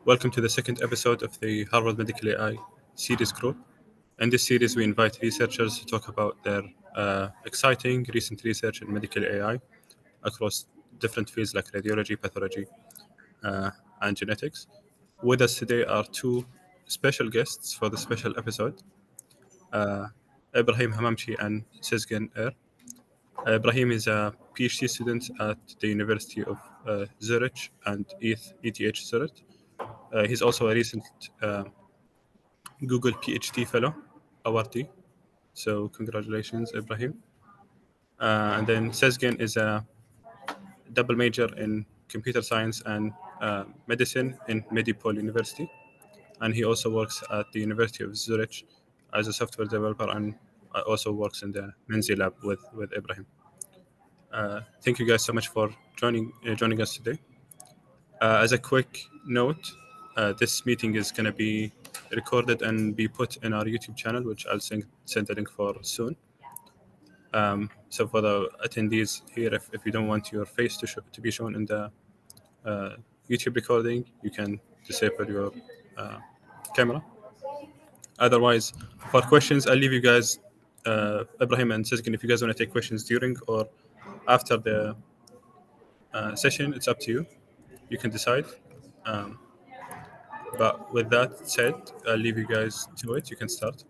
Welcome to the second episode of the Harvard Medical AI series group. In this series, we invite researchers to talk about their exciting recent research in medical AI across different fields like radiology, pathology, and genetics. With us today are two special guests for the special episode, Ibrahim Hamamchi and Sezgin Er. Ibrahim is a PhD student at the University of Zurich and ETH Zurich. He's also a recent Google PhD fellow, awardee. So congratulations, Ibrahim. And then Sezgin is a double major in computer science and medicine in Medipol University. And he also works at the University of Zurich as a software developer and also works in the Menzi lab with Ibrahim. Thank you guys so much for joining us today. As a quick note, this meeting is going to be recorded and be put in our YouTube channel, which I'll send the link for soon. So for the attendees here, if you don't want your face to be shown in the YouTube recording, you can disable your camera. Otherwise, for questions, I'll leave you guys, Ibrahim and Sezgin, if you guys want to take questions during or after the session, it's up to you. You can decide. But with that said, I'll leave you guys to it. You can start,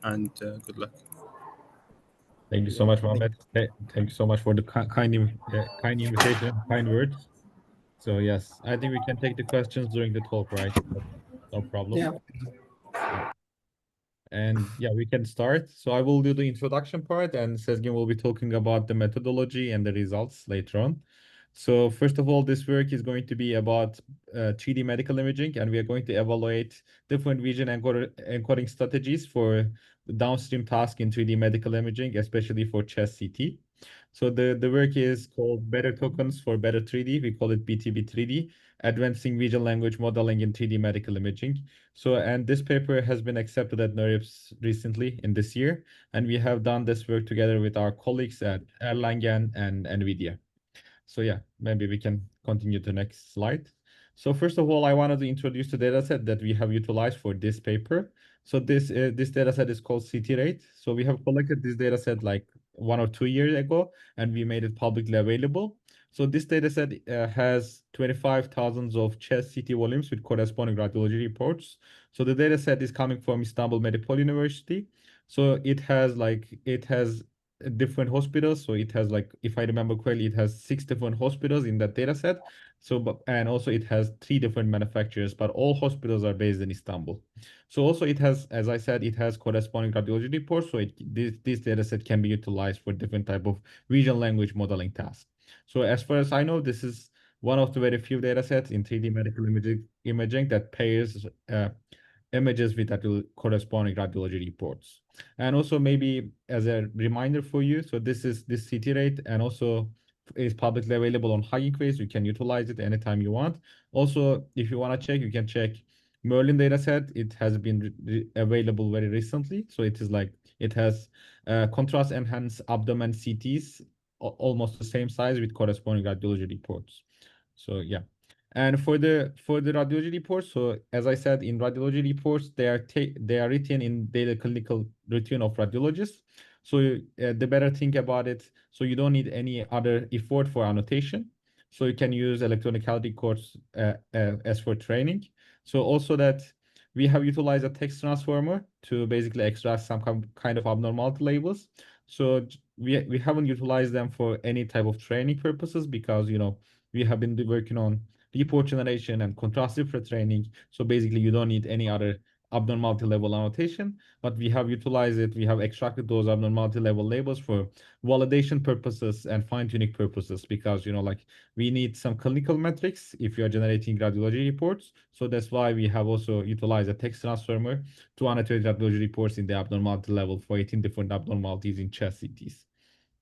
and good luck. Thank you so much, Mohammed. Thank you so much for the kind invitation, kind words. So yes, I think we can take the questions during the talk, right? No problem. Yeah. And yeah, we can start. So I will do the introduction part, and Sezgin will be talking about the methodology and the results later on. So first of all, this work is going to be about 3D medical imaging, and we are going to evaluate different vision encoding strategies for the downstream task in 3D medical imaging, especially for chest CT. So the work is called Better Tokens for Better 3D. We call it BTB3D, Advancing Vision Language Modeling in 3D Medical Imaging. So, and this paper has been accepted at NeurIPS recently in this year, and we have done this work together with our colleagues at Erlangen and NVIDIA. So yeah, maybe we can continue to the next slide. So first of all, I wanted to introduce the dataset that we have utilized for this paper. So this dataset is called CT-Rate. So we have collected this dataset like 1 or 2 years ago, and we made it publicly available. So this dataset has 25,000 of chest CT volumes with corresponding radiology reports. So the dataset is coming from Istanbul Medipol University. So it has different hospitals. So it has, like, if I remember correctly, it has 6 different hospitals in that data set. So, and also it has 3 different manufacturers, but all hospitals are based in Istanbul. So also it has, as I said, it has corresponding radiology reports. So this data set can be utilized for different type of vision language modeling tasks. So as far as I know, this is one of the very few data sets in 3D medical imaging that pairs images with corresponding radiology reports. And also maybe as a reminder for you, so this CT-Rate and also is publicly available on Hugging Face. You can utilize it anytime you want. Also, if you want to check, you can check Merlin dataset. It has been available very recently. So it is like, it has contrast enhanced abdomen CTs, almost the same size with corresponding radiology reports. So yeah. And for the radiology reports, so as I said, in radiology reports, they are written in daily clinical routine of radiologists. So the better thing about it, so you don't need any other effort for annotation. So you can use electronic health records as for training. So also that we have utilized a text transformer to basically extract some kind of abnormality labels. So we haven't utilized them for any type of training purposes because, you know, we have been working on report generation and contrast different training. So basically you don't need any other abnormality level annotation, but we have utilized it. We have extracted those abnormality level labels for validation purposes and fine-tuning purposes because, you know, like we need some clinical metrics if you are generating radiology reports. So that's why we have also utilized a text transformer to annotate radiology reports in the abnormality level for 18 different abnormalities in chest CTs.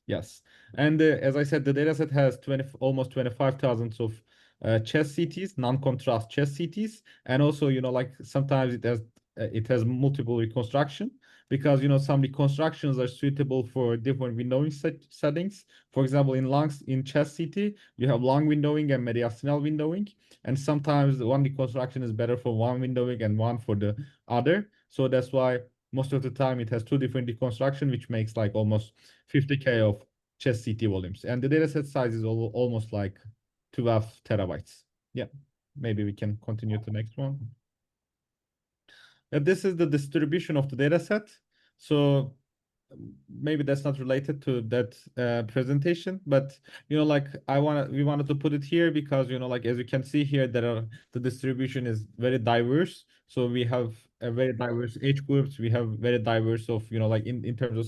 Yes. And as I said, the dataset has almost 25,000 of chest CTs, non-contrast chest CTs, and also, you know, like sometimes it has multiple reconstruction, because some reconstructions are suitable for different windowing settings. For example, in chest CT, you have long windowing and mediastinal windowing, and sometimes one reconstruction is better for one windowing and one for the other. So that's why most of the time it has two different reconstruction, which makes like almost 50K of chest CT volumes. And the dataset size is almost like 12 terabytes. Yeah, maybe we can continue to the next one. This is the distribution of the dataset. So maybe that's not related to that presentation, but like we wanted to put it here because like as you can see here, the distribution is very diverse. So we have a very diverse age groups. We have very diverse of like in terms of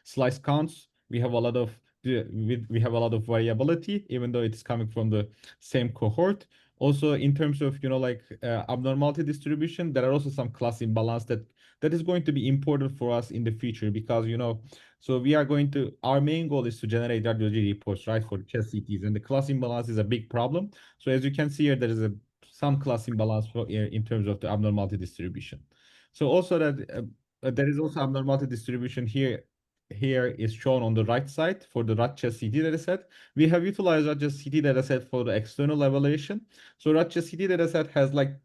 slice counts. We have a lot of we have a lot of variability, even though it's coming from the same cohort. Also, in terms of like abnormality distribution, there are also some class imbalance that is going to be important for us in the future because so we are going to our main goal is to generate radiology reports, right, for chest CTs, and the class imbalance is a big problem. So as you can see here, there is some class imbalance in terms of the abnormality distribution. So also that there is also abnormality distribution here is shown on the right side for the RAD-CHEST CT dataset. We have utilized RAD-CHEST CT dataset for the external evaluation. So RAD-CHEST CT dataset has like,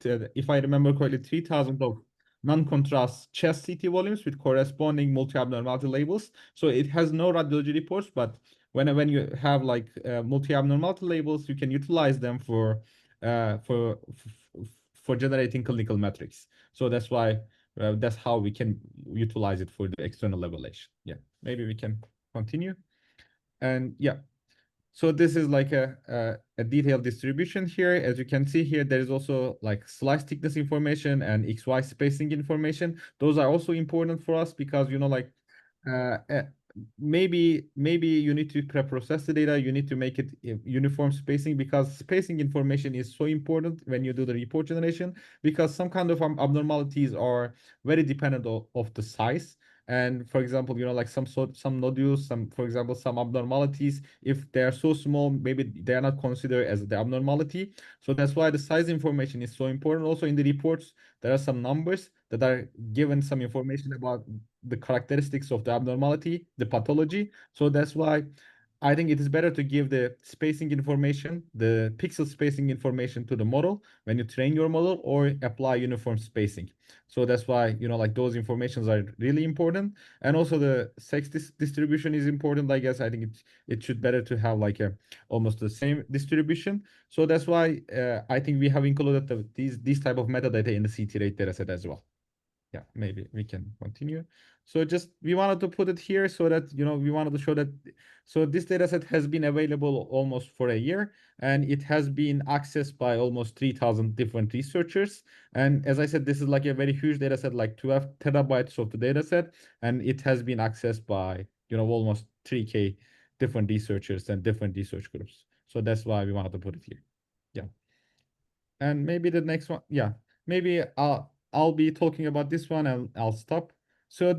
if I remember correctly, 3,000 of non-contrast chest CT volumes with corresponding multi-abnormality labels. So it has no radiology reports, but when you have like multi-abnormality labels, you can utilize them for generating clinical metrics. So that's why that's how we can utilize it for the external evaluation. Yeah, maybe we can continue. And yeah, so this is like a detailed distribution here. As you can see here, there is also like slice thickness information and XY spacing information. Those are also important for us because, like maybe you need to pre-process the data. You need to make it uniform spacing because spacing information is so important when you do the report generation because some kind of abnormalities are very dependent of the size. And for example, like some nodules, for example, some abnormalities, if they are so small, maybe they are not considered as the abnormality. So that's why the size information is so important. Also in the reports, there are some numbers that are given some information about the characteristics of the abnormality, the pathology. So that's why I think it is better to give the spacing information, the pixel spacing information to the model when you train your model or apply uniform spacing. So that's why, like those informations are really important. And also the sex distribution is important. I guess I think it should better to have like almost the same distribution. So that's why I think we have included these type of metadata in the CT rate dataset as well. Yeah, maybe we can continue. So just we wanted to put it here so that we wanted to show that so this dataset has been available almost for a year and it has been accessed by almost 3,000 different researchers. And as I said, this is like a very huge dataset, like 12 terabytes of the dataset, and it has been accessed by almost 3K different researchers and different research groups. So that's why we wanted to put it here. Yeah. And maybe the next one, yeah, maybe I'll be talking about this one and I'll stop. So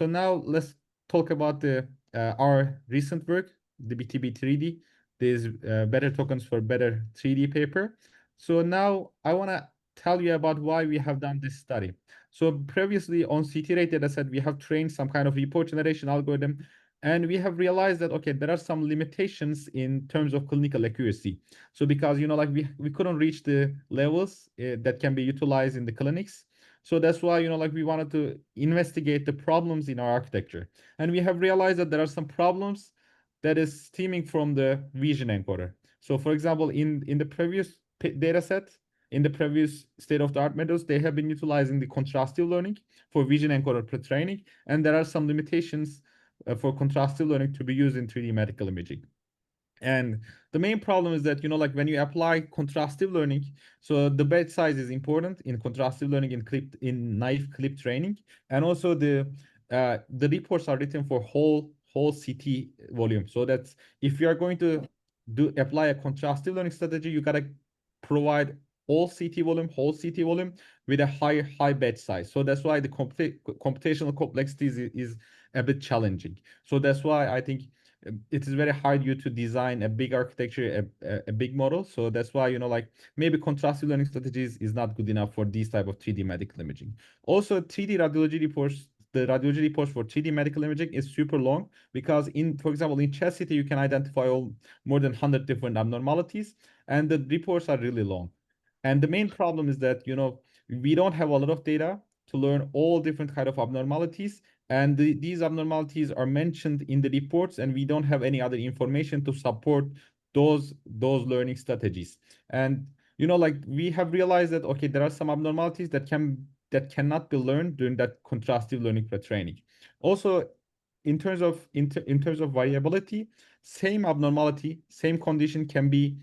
now let's talk about the our recent work, the BTB3D. There's better tokens for better 3D paper. So now I want to tell you about why we have done this study. So previously on CT rate dataset, we have trained some kind of report generation algorithm, and we have realized that, okay, there are some limitations in terms of clinical accuracy. So because, like we couldn't reach the levels that can be utilized in the clinics. So that's why, like we wanted to investigate the problems in our architecture. And we have realized that there are some problems that is stemming from the vision encoder. So for example, in the previous data set, in the previous state-of-the-art methods, they have been utilizing the contrastive learning for vision encoder pre-training. And there are some limitations for contrastive learning to be used in 3D medical imaging. And the main problem is that, like when you apply contrastive learning, so the batch size is important in contrastive learning in naive clip training. And also the reports are written for whole CT volume. So that's if you are going to apply a contrastive learning strategy, you gotta provide whole CT volume with a high batch size. So that's why the computational complexity is a bit challenging. So that's why I think it is very hard you to design a big architecture, a big model. So that's why, like maybe contrastive learning strategies is not good enough for these type of 3D medical imaging. Also, 3D radiology reports, the radiology reports for 3D medical imaging is super long because for example, in chest CT, you can identify more than 100 different abnormalities, and the reports are really long. And the main problem is that, we don't have a lot of data to learn all different kind of abnormalities, and these abnormalities are mentioned in the reports, and we don't have any other information to support those learning strategies. And like we have realized that okay, there are some abnormalities that cannot be learned during that contrastive learning pre-training. Also, in terms of variability, same abnormality, same condition can be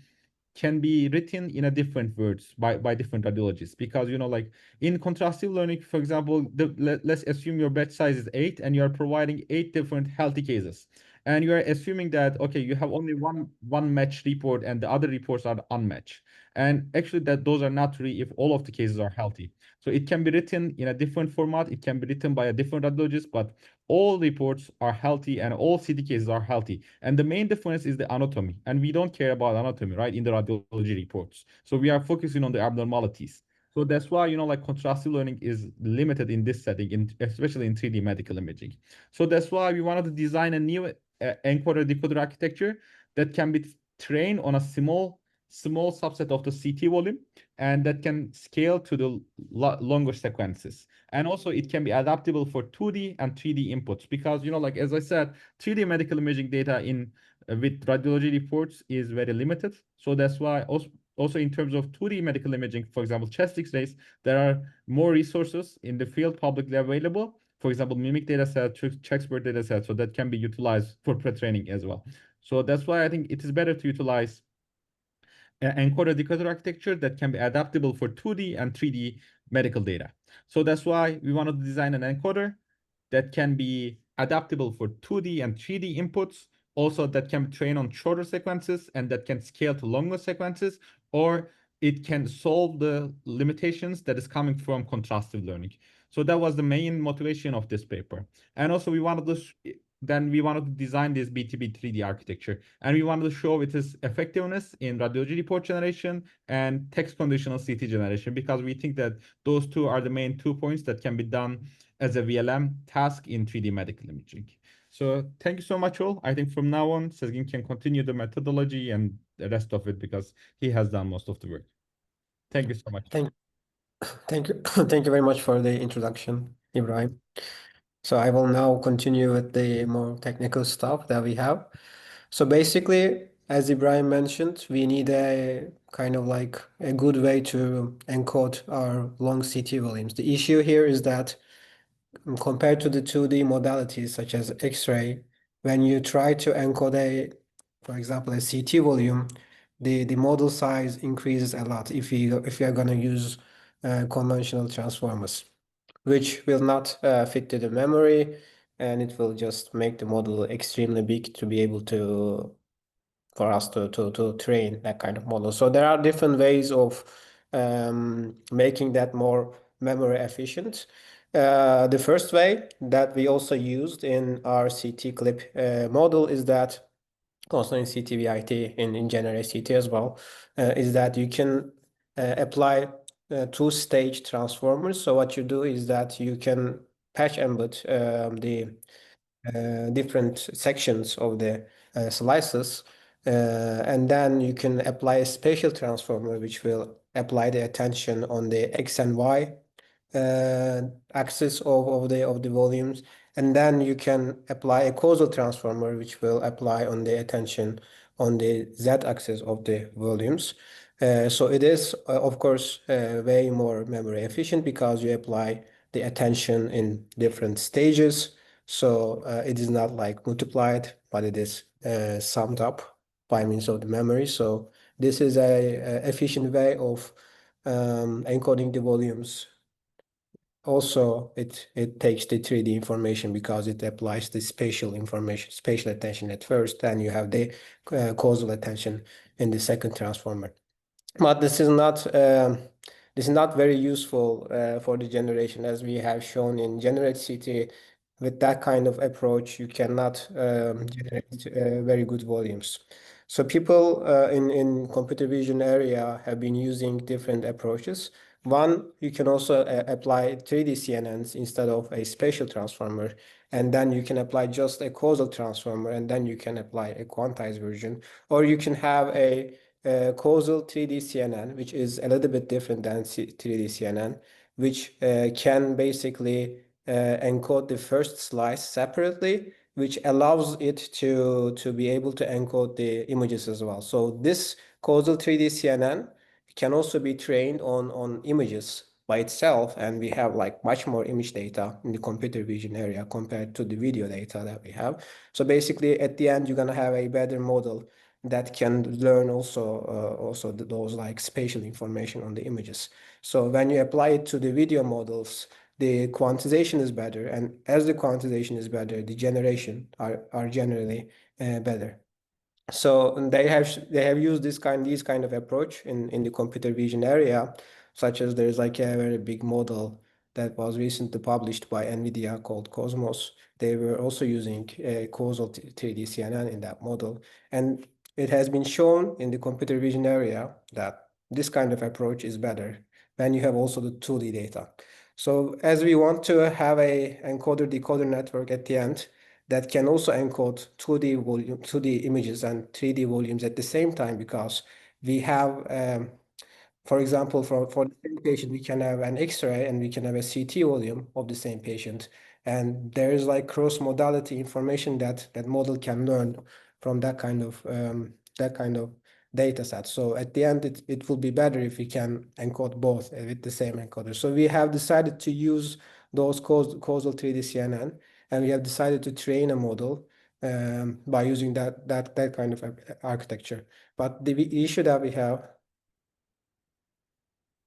written in a different words by different radiologists, because like in contrastive learning, for example, let's assume your batch size is 8 and you are providing 8 different healthy cases, and you are assuming that okay, you have only one match report and the other reports are unmatched, and actually that those are not true if all of the cases are healthy. So it can be written in a different format, it can be written by a different radiologist, but all reports are healthy and all CT cases are healthy. And the main difference is the anatomy. And we don't care about anatomy, right, in the radiology reports. So we are focusing on the abnormalities. So that's why, like contrastive learning is limited in this setting, especially in 3D medical imaging. So that's why we wanted to design a new encoder decoder architecture that can be trained on a small subset of the CT volume, and that can scale to the longer sequences. And also it can be adaptable for 2D and 3D inputs, because like as I said, 3D medical imaging data in with radiology reports is very limited. So that's why also in terms of 2D medical imaging, for example, chest X-rays, there are more resources in the field publicly available. For example, mimic data set, Checkspert data set, so that can be utilized for pre-training as well. So that's why I think it is better to utilize encoder decoder architecture that can be adaptable for 2D and 3D medical data. So that's why we wanted to design an encoder that can be adaptable for 2D and 3D inputs, also that can be trained on shorter sequences and that can scale to longer sequences, or it can solve the limitations that is coming from contrastive learning. So that was the main motivation of this paper. And also we wanted to design this BTB 3D architecture, and we wanted to show its effectiveness in radiology report generation and text conditional CT generation, because we think that those two are the main 2 points that can be done as a VLM task in 3D medical imaging. So thank you so much, all. I think from now on, Sezgin can continue the methodology and the rest of it because he has done most of the work. Thank you so much. Thank you. Thank you very much for the introduction, Ibrahim. So I will now continue with the more technical stuff that we have. So basically, as Ibrahim mentioned, we need a kind of like a good way to encode our long CT volumes. The issue here is that compared to the 2D modalities such as X-ray, when you try to encode for example, a CT volume, the model size increases a lot if you are going to use conventional transformers, which will not fit to the memory, and it will just make the model extremely big to be able to for us to train that kind of model. So there are different ways of making that more memory efficient. The first way that we also used in our CT clip model is that, also in CTVIT, in Generate CT as well, is that you can apply two-stage transformers. So what you do is that you can patch embed the different sections of the slices, and then you can apply a spatial transformer which will apply the attention on the X and Y axis of the volumes, and then you can apply a causal transformer which will apply on the attention on the Z axis of the volumes. So it is of course way more memory efficient because you apply the attention in different stages. So it is not like multiplied, but it is summed up by means of the memory. So this is a efficient way of encoding the volumes. Also, it takes the 3D information because it applies the spatial information, spatial attention at first, and you have the causal attention in the second transformer. But this is not very useful for the generation, as we have shown in Generate CT. with that kind of approach, you cannot generate very good volumes. So people in computer vision area have been using different approaches. One, you can also apply 3D CNNs instead of a spatial transformer, and then you can apply just a causal transformer, and then you can apply a quantized version, or you can have a causal 3D CNN, which is a little bit different than 3D CNN, which can basically encode the first slice separately, which allows it to be able to encode the images as well. So this causal 3D CNN can also be trained on images by itself, and we have like much more image data in the computer vision area compared to the video data that we have. So basically, at the end, you're gonna have a better model that can learn also those like spatial information on the images. So when you apply it to the video models, the quantization is better, and as the quantization is better, the generation are generally better. So they have used these kind of approach in the computer vision area, such as there's like a very big model that was recently published by NVIDIA called Cosmos. They were also using causal 3D CNN in that model, and it has been shown in the computer vision area that this kind of approach is better when you have also the 2D data. So as we want to have a encoder-decoder network at the end that can also encode 2D images and 3D volumes at the same time, because we have, for example, for the same patient, we can have an X-ray and we can have a CT volume of the same patient. And there is like cross-modality information that model can learn from that kind of data set. So at the end, it will be better if we can encode both with the same encoder. So we have decided to use those causal 3D CNN, and we have decided to train a model by using that kind of architecture. But the issue that we have,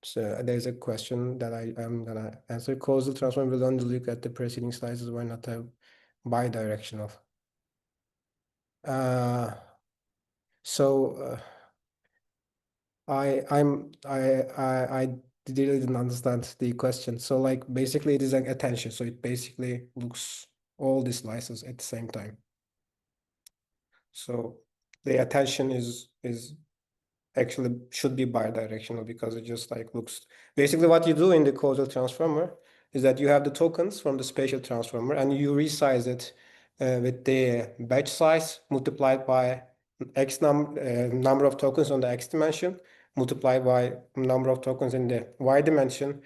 so there's a question that I am gonna answer. Causal transform will only look at the preceding slices. Why not have bidirectional? So I didn't understand the question. So like basically it is like attention. So it basically looks all the slices at the same time. So the attention is actually should be bidirectional, because it just like looks. Basically what you do in the causal transformer is that you have the tokens from the spatial transformer and you resize it with the batch size multiplied by x number of tokens on the x dimension multiplied by number of tokens in the y dimension.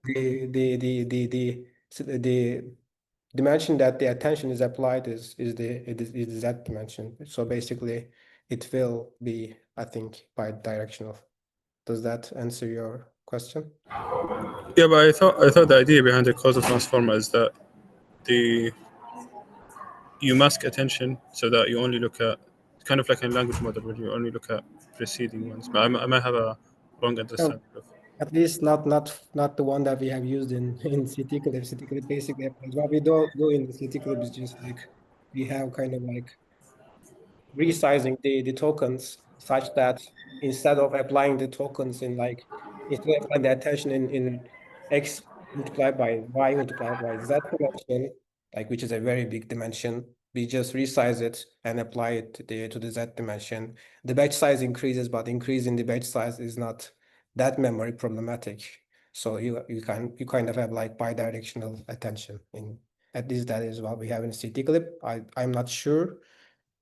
The dimension that the attention is applied is the z dimension. So basically it will be, I think, bidirectional. Does that answer your question? Yeah, but I thought the idea behind the causal transformer is that you mask attention so that you only look at, kind of like a language model where you only look at preceding ones. But I might have a wrong understanding of. At least not the one that we have used in CTClip. CTClip basically, what we don't do in the CTClip is just like we have kind of like resizing the tokens such that instead of applying the tokens in like, instead of applying the attention in x multiplied by y multiplied by z dimension, like which is a very big dimension, we just resize it and apply it to the z dimension. The batch size increases, but increase in the batch size is not that memory problematic. So you kind of have like bidirectional attention in, at least that is what we have in CTClip. I'm not sure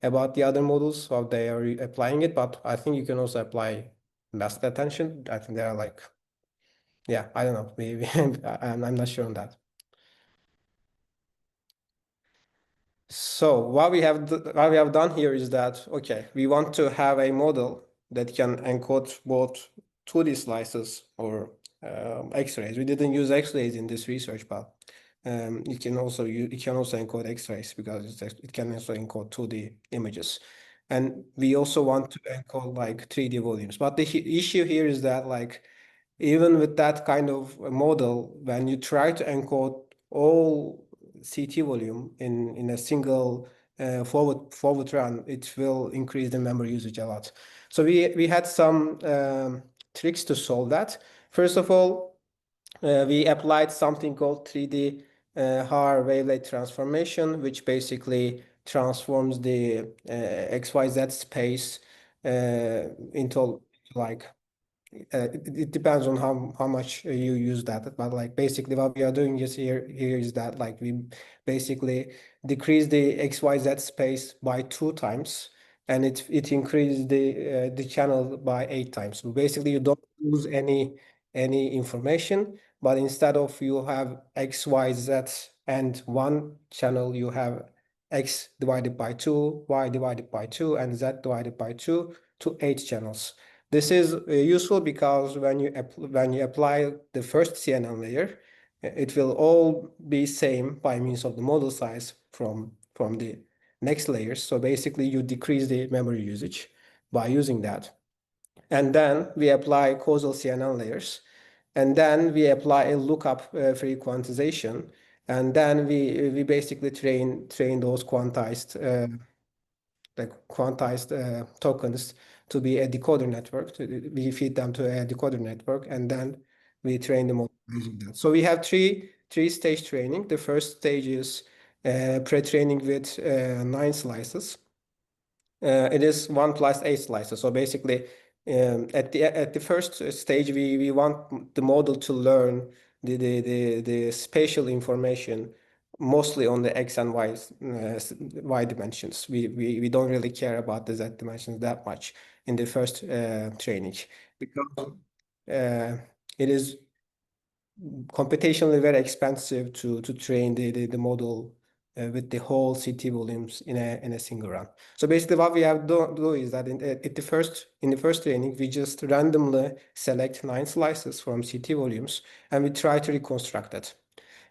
about the other models, how they are applying it, but I think you can also apply masked attention. I think they are like, yeah, I don't know, maybe I'm not sure on that. So what we have done here is that, okay, we want to have a model that can encode both 2D slices or X-rays. We didn't use X-rays in this research, but it can also encode X-rays, because it can also encode 2D images. And we also want to encode like 3D volumes. But the issue here is that like, even with that kind of model, when you try to encode all CT volume in a single forward run, it will increase the memory usage a lot. So we had some tricks to solve that. First of all, we applied something called 3D Haar wavelet transformation, which basically transforms the XYZ space into like it depends on how much you use that, but like basically what we are doing is here is that like we basically decrease the XYZ space by 2 times, and it increases the channel by 8 times. So basically you don't lose any information, but instead of you have XYZ and 1 channel, you have X divided by 2, Y divided by 2, and Z divided by 2 to 8 channels. This is useful because when you apply the first CNN layer, it will all be same by means of the model size from the next layers. So basically, you decrease the memory usage by using that. And then we apply causal CNN layers, and then we apply a lookup frequentization, and then we basically train those quantized tokens to be a decoder network. We feed them to a decoder network, and then we train the model using that. So we have three-stage training. The first stage is pre-training with 9 slices. It is 1 plus 8 slices. So basically, at the first stage, we want the model to learn the spatial information mostly on the X and Y dimensions. We don't really care about the Z dimensions that much in the first training, because it is computationally very expensive to train the model with the whole CT volumes in a single run. So basically, what we have do is that in the first training, we just randomly select 9 slices from CT volumes, and we try to reconstruct it.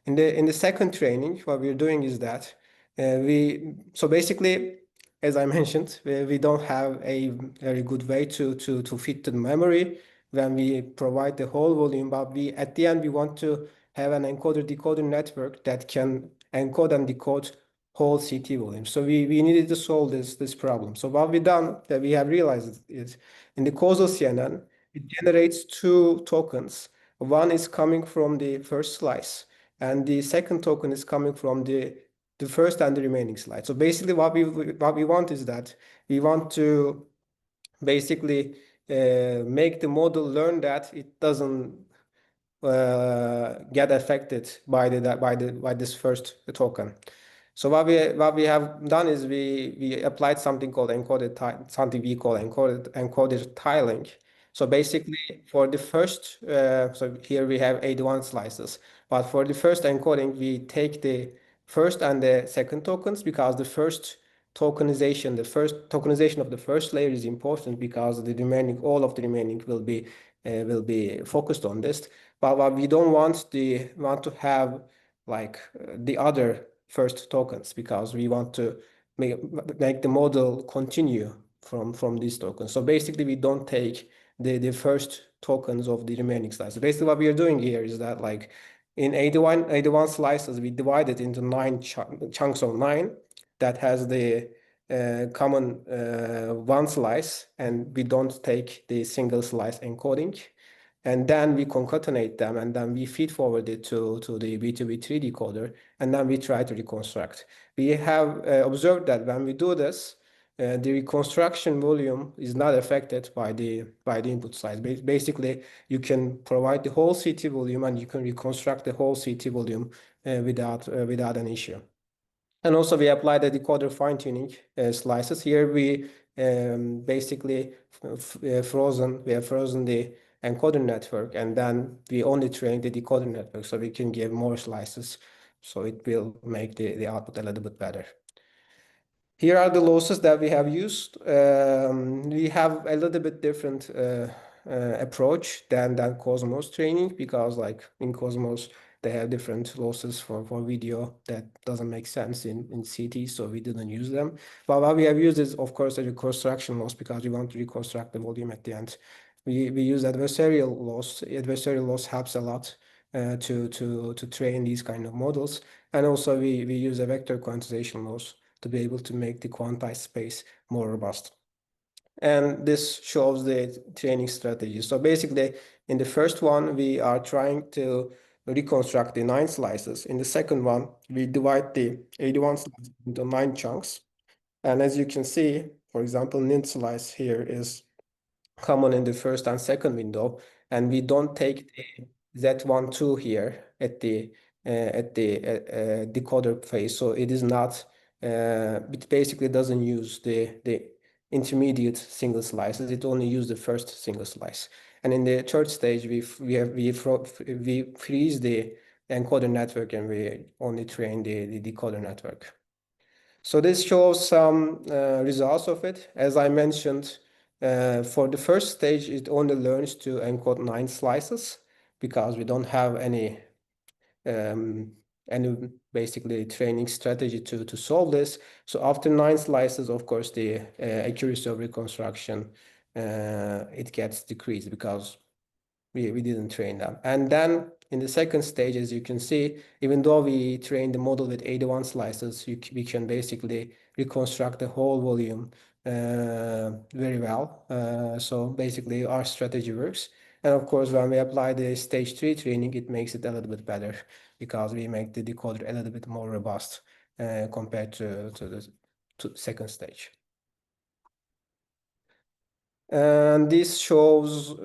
In the second training, what we're doing is that so basically, as I mentioned, we don't have a very good way to fit the memory when we provide the whole volume, but at the end we want to have an encoder-decoder network that can encode and decode whole CT volume. So we needed to solve this problem. So what we done that we have realized is in the causal CNN, it generates 2 tokens. One is coming from the first slice, and the second token is coming from the first and the remaining slide. So basically, what we want is that we want to basically make the model learn that it doesn't get affected by this first token. So what we have done is we applied something called something we call encoded tiling. So basically, for the first, so here we have 81 slices, but for the first encoding, we take the first and the second tokens, because the first tokenization of the first layer is important, because all of the remaining will be focused on this. But what we don't want to have like the other first tokens, because we want to make the model continue from these tokens. So basically, we don't take the first tokens of the remaining slices. So basically, what we are doing here is that like in 81 slices, we divide it into 9 chunks of 9 that has the common 1 slice, and we don't take the single slice encoding. And then we concatenate them, and then we feed forward it to the B2B3 decoder, and then we try to reconstruct. We have observed that when we do this, the reconstruction volume is not affected by the input size. Basically, you can provide the whole CT volume, and you can reconstruct the whole CT volume without an issue. And also, we apply the decoder fine-tuning slices. Here we basically have frozen the encoder network, and then we only train the decoder network, so we can give more slices, so it will make the output a little bit better. Here are the losses that we have used. We have a little bit different approach than Cosmos training, because like in Cosmos, they have different losses for video that doesn't make sense in CT, so we didn't use them. But what we have used is, of course, a reconstruction loss, because we want to reconstruct the volume at the end. We use adversarial loss. Adversarial loss helps a lot to train these kind of models. And also we use a vector quantization loss to be able to make the quantized space more robust. And this shows the training strategy. So basically, in the first one, we are trying to reconstruct the 9 slices. In the second one, we divide the 81 slices into 9 chunks. And as you can see, for example, nth slice here is common in the first and second window, and we don't take the Z12 here at the decoder phase, so it is not. It basically doesn't use the intermediate single slices. It only uses the first single slice. And in the third stage, we freeze the encoder network and we only train the decoder network. So this shows some results of it. As I mentioned, for the first stage, it only learns to encode 9 slices because we don't have any basically training strategy to solve this. So after 9 slices, of course, the accuracy of reconstruction it gets decreased because we didn't train them. And then in the second stage, as you can see, even though we trained the model with 81 slices, we can basically reconstruct the whole volume very well. So basically our strategy works. And of course, when we apply the stage 3 training, it makes it a little bit better because we make the decoder a little bit more robust compared to the second stage. And this shows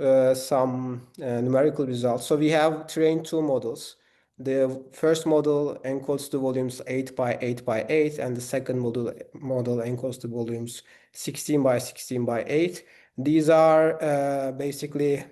some numerical results. So we have trained 2 models. The first model encodes the volumes 8 by 8 by 8, and the second model encodes the volumes 16 by 16 by 8. These are basically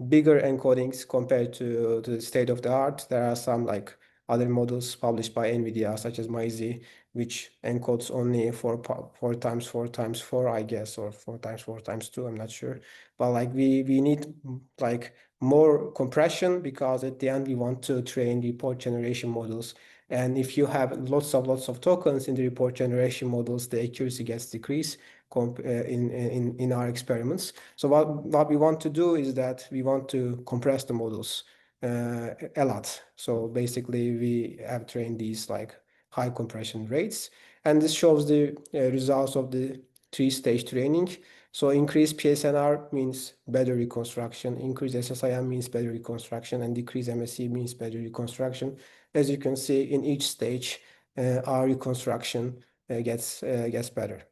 bigger encodings compared to the state of the art. There are some like other models published by NVIDIA, such as MyZ, which encodes only 4 times 4 times 4, I guess, or 4 times 4 times 2, I'm not sure. But like we need like more compression because at the end we want to train report generation models. And if you have lots of tokens in the report generation models, the accuracy gets decreased in our experiments. So what we want to do is that we want to compress the models a lot. So basically we have trained these like high compression rates, and this shows the results of the 3-stage training. So increased PSNR means better reconstruction, increased SSIM means better reconstruction, and decreased MSE means better reconstruction. As you can see, in each stage, our reconstruction gets better.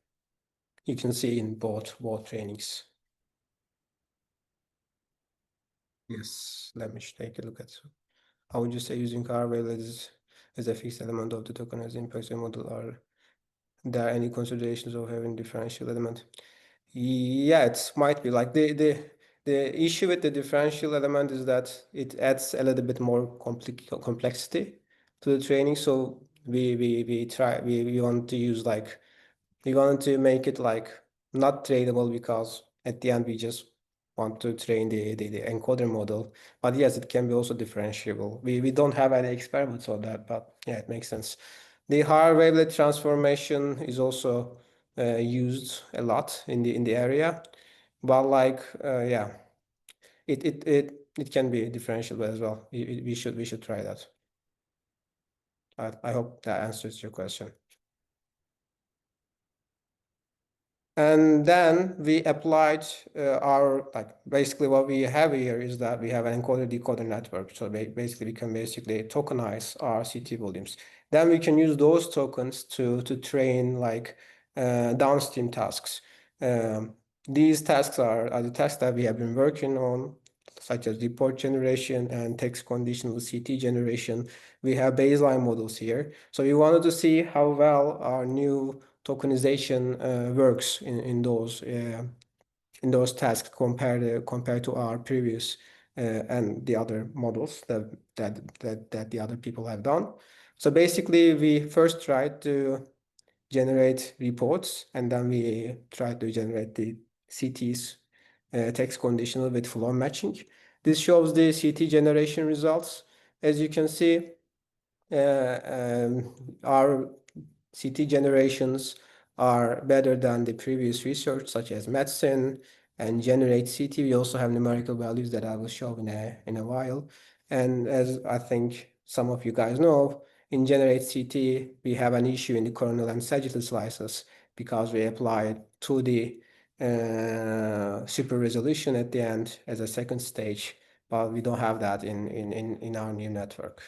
You can see in both trainings. Yes, let me take a look at. How would you say using R-Rail as a fixed element of the tokenized impact model? Are there any considerations of having differential element? Yeah, it might be like the issue with the differential element is that it adds a little bit more complexity to the training. So we want to use like we want to make it like not trainable because at the end we just want to train the encoder model. But yes, it can be also differentiable. We don't have any experiments on that, but yeah, it makes sense. The higher wavelet transformation is also used a lot in the area, but like yeah, it can be differentiable as well. We should try that. I hope that answers your question. And then we applied our, like, basically what we have here is that we have an encoder decoder network. So basically we can tokenize our CT volumes. Then we can use those tokens to train like downstream tasks. These tasks are the tasks that we have been working on, such as report generation and text conditional CT generation. We have baseline models here. So we wanted to see how well our new tokenization works in those tasks compared to our previous and the other models that the other people have done. So basically, we first tried to generate reports, and then we tried to generate the CTs text conditional with flow matching. This shows the CT generation results. As you can see, our CT generations are better than the previous research, such as medicine and generate CT. We also have numerical values that I will show in a while. And as I think some of you guys know, in generate CT, we have an issue in the coronal and sagittal slices because we applied 2D super resolution at the end as a second stage but we don't have that in our new network.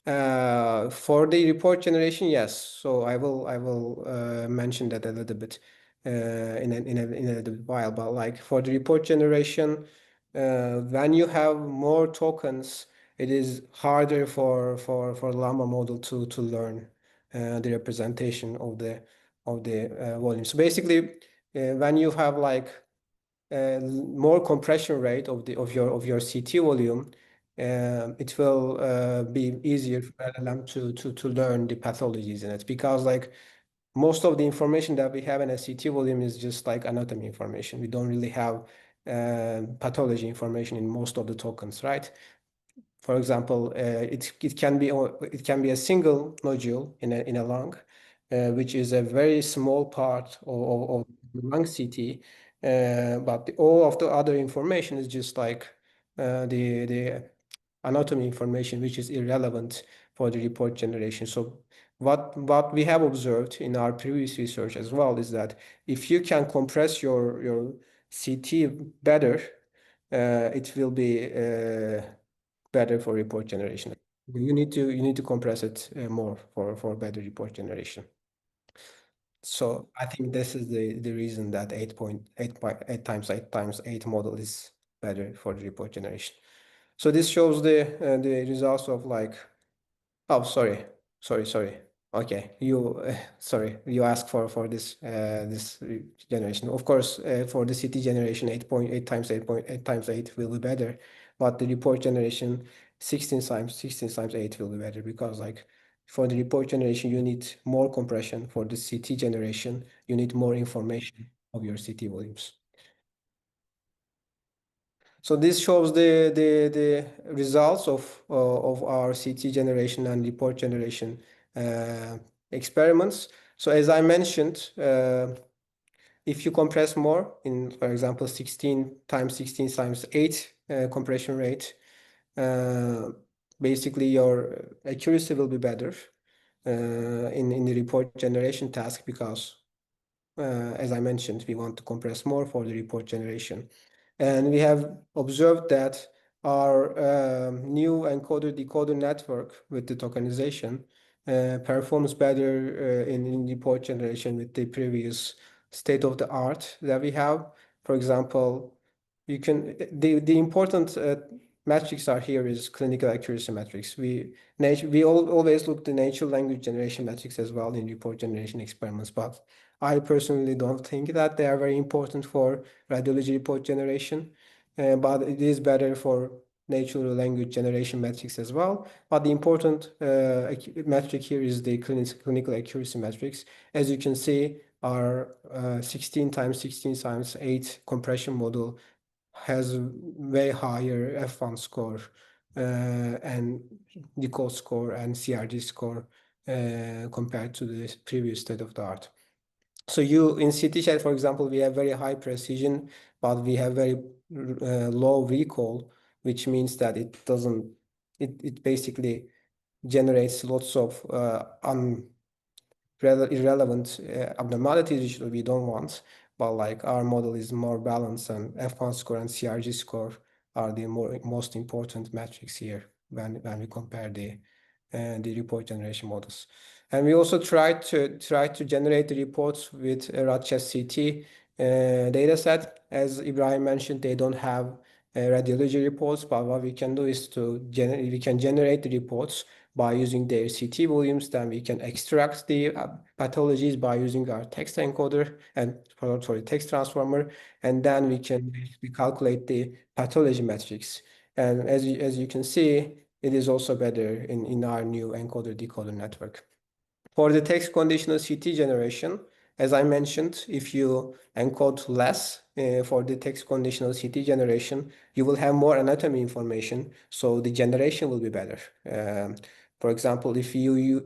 For the report generation, yes. So I will mention that a little bit in a little while. But like for the report generation, when you have more tokens, it is harder for Llama model to learn the representation of the volume. So basically, when you have like more compression rate of your CT volume, it will be easier for LLM to learn the pathologies in it, because like most of the information that we have in a CT volume is just like anatomy information. We don't really have pathology information in most of the tokens, right? For example, it can be a single nodule in a lung, which is a very small part of lung CT, but all of the other information is just like the anatomy information, which is irrelevant for the report generation. So what we have observed in our previous research as well is that if you can compress your CT better, it will be better for report generation. You need to compress it more for better report generation. So I think this is the reason that 8.8 times 8 times 8 model is better for the report generation. So this shows the results of like, oh, sorry. Okay, sorry, you asked for this generation. Of course, for the CT generation, 8.8 times 8.8 times 8 will be better, but the report generation 16 times 8 will be better, because like for the report generation you need more compression. For the CT generation, you need more information of your CT volumes. So this shows the results of our CT generation and report generation experiments. So as I mentioned, if you compress more in, for example, 16 times 8 compression rate, basically your accuracy will be better in the report generation task, because as I mentioned, we want to compress more for the report generation. And we have observed that our new encoder-decoder network with the tokenization performs better in report generation with the previous state-of-the-art that we have. For example, the important metrics are here is clinical accuracy metrics. We always look the natural language generation metrics as well in report generation experiments, but I personally don't think that they are very important for radiology report generation, but it is better for natural language generation metrics as well. But the important metric here is the clinical accuracy metrics. As you can see, our 16 times 8 compression model has way higher F1 score and decode score and CRG score compared to the previous state of the art. So in CT-SHAD, for example, we have very high precision, but we have very low recall, which means that it basically generates lots of irrelevant abnormalities which we don't want. But like our model is more balanced, and F1 score and CRG score are the most important metrics here when we compare the report generation models. And we also try to generate the reports with a RADCHESS CT data set. As Ibrahim mentioned, they don't have radiology reports, but what we can do is we can generate the reports by using their CT volumes. Then we can extract the pathologies by using our text encoder and text transformer, and then we can calculate the pathology metrics. And as you can see, it is also better in our new encoder-decoder network. For the text conditional CT generation, as I mentioned, if you encode less for the text conditional CT generation, you will have more anatomy information, so the generation will be better. For example, if we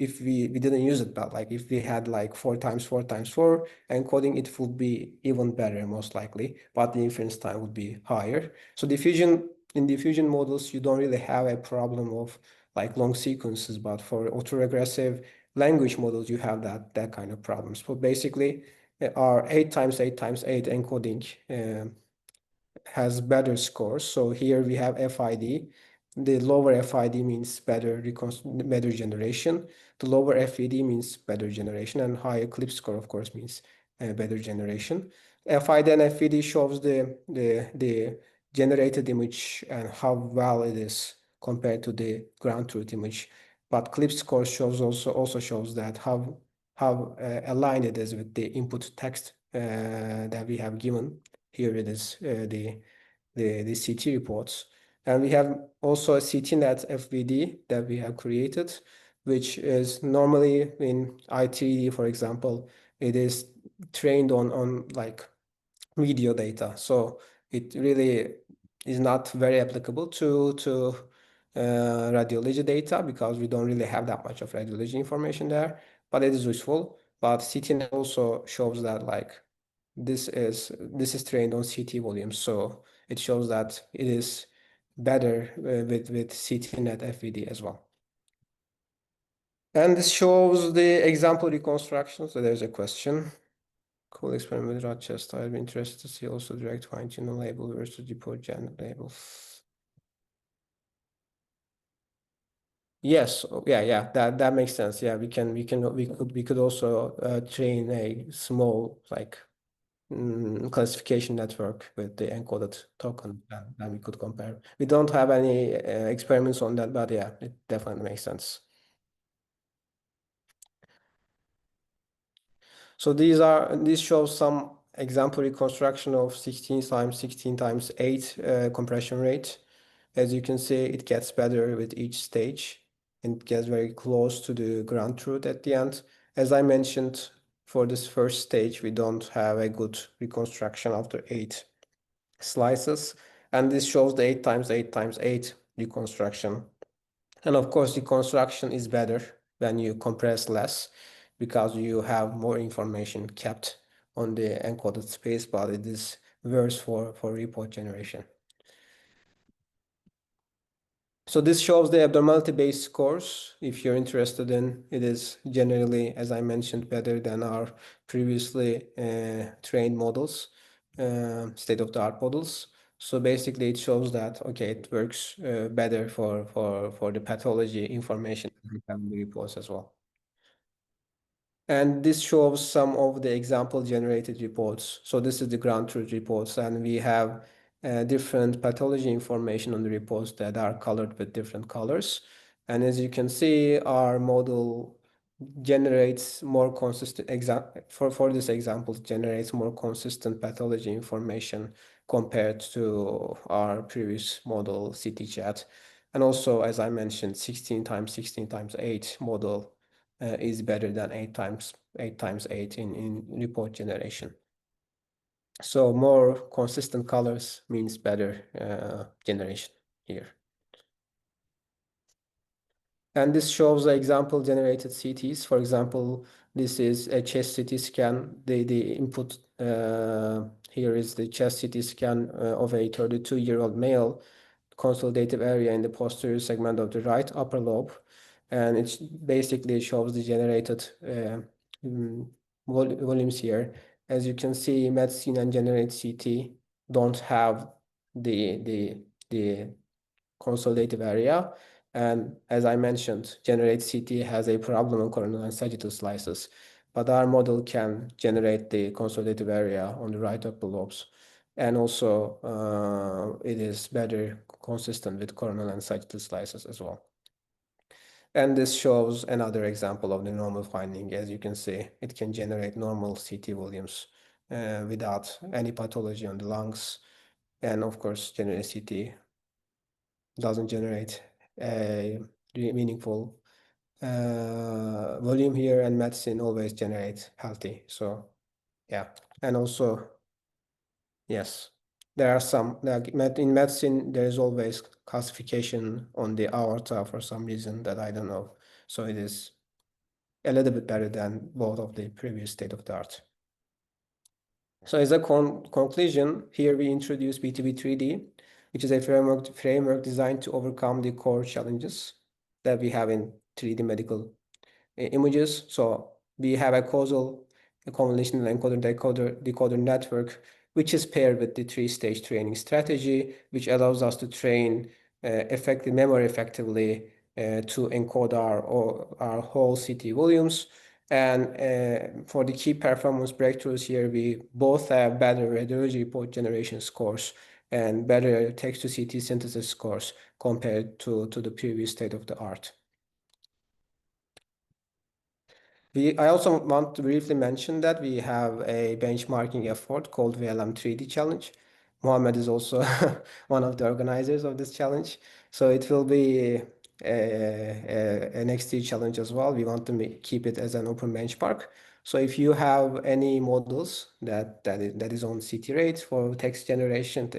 didn't use it, but like if we had like 4 times 4 times 4 encoding, it would be even better most likely, but the inference time would be higher. So in diffusion models, you don't really have a problem of like long sequences, but for autoregressive language models, you have that kind of problems. So basically, our 8 times 8 times 8 encoding has better scores. So here we have FID. The lower FID means better generation. The lower FED means better generation, and higher Eclipse score, of course, means better generation. FID and FED shows the generated image and how well it is compared to the ground truth image. But Eclipse score shows also shows that how aligned it is with the input text that we have given. Here it is the CT reports. And we have also a CTNet FVD that we have created, which is normally in ITD, for example, it is trained on like video data. So it really is not very applicable to radiology data because we don't really have that much of radiology information there, but it is useful. But CTNet also shows that like this is trained on CT volumes, so it shows that it is better with CTNet FVD as well. And this shows the example reconstruction. So there's a question. Cool experiment with Rochester. I'd be interested to see also direct fine-tune label versus depot gen label. Yes, yeah, that makes sense. Yeah, we could also train a small like classification network with the encoded token that we could compare. We don't have any experiments on that, but yeah, it definitely makes sense. So these show some example reconstruction of 16 times 16 times 8 compression rate. As you can see, it gets better with each stage and it gets very close to the ground truth at the end. As I mentioned, for this first stage, we don't have a good reconstruction after 8 slices, and this shows the 8 times 8 times 8 reconstruction. And of course, reconstruction is better when you compress less because you have more information kept on the encoded space, but it is worse for report generation. So this shows the abnormality-based scores. If you're interested in, it is generally, as I mentioned, better than our previously trained models, state-of-the-art models. So basically, it shows that okay, it works better for the pathology information we have in the reports as well. And this shows some of the example generated reports. So this is the ground truth reports, and we have different pathology information on the reports that are colored with different colors. And as you can see, our model generates more consistent for this example, generates more consistent pathology information compared to our previous model, CTChat. And also, as I mentioned, 16 times 16 times 8 model is better than 8 times 8 in report generation. So more consistent colors means better generation here. And this shows the example generated CTs. For example, this is a chest CT scan. The input here is the chest CT scan of a 32-year-old male, consolidative area in the posterior segment of the right upper lobe. And it basically shows the generated volumes here. As you can see, Medicine and Generate CT don't have the consolidative area. And as I mentioned, Generate CT has a problem on coronal and sagittal slices, but our model can generate the consolidative area on the right upper lobes. And also, it is better consistent with coronal and sagittal slices as well. And this shows another example of the normal finding. As you can see, it can generate normal CT volumes without any pathology on the lungs. And of course, Generate CT doesn't generate a meaningful volume here, and Medicine always generates healthy. So yeah, and also, yes, there are some, like in Medicine, there is always calcification on the aorta for some reason that I don't know. So it is a little bit better than both of the previous state-of-the-art. So as a conclusion, here we introduce BTV3D, which is a framework designed to overcome the core challenges that we have in 3D medical images. So we have a causal, a convolutional encoder decoder network which is paired with the three-stage training strategy, which allows us to train memory effectively to encode our whole CT volumes. And for the key performance breakthroughs here, we both have better radiology report generation scores and better text-to-CT synthesis scores compared to the previous state of the art. I also want to briefly mention that we have a benchmarking effort called VLM 3D Challenge. Mohammed is also one of the organizers of this challenge. So it will be an XT challenge as well. We want to keep it as an open benchmark. So if you have any models that is on CT rate for text generation,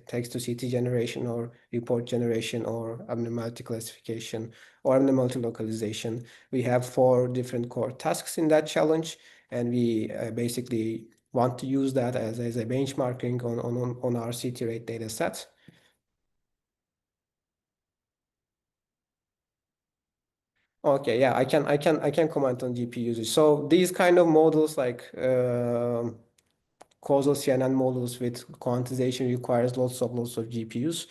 text to CT generation, or report generation, or abnormality classification, or abnormality localization, we have 4 different core tasks in that challenge, and we basically want to use that as a benchmarking on our CT rate data set. Okay, yeah, I can comment on GPU usage. So these kind of models, like causal CNN models with quantization, requires lots of GPUs.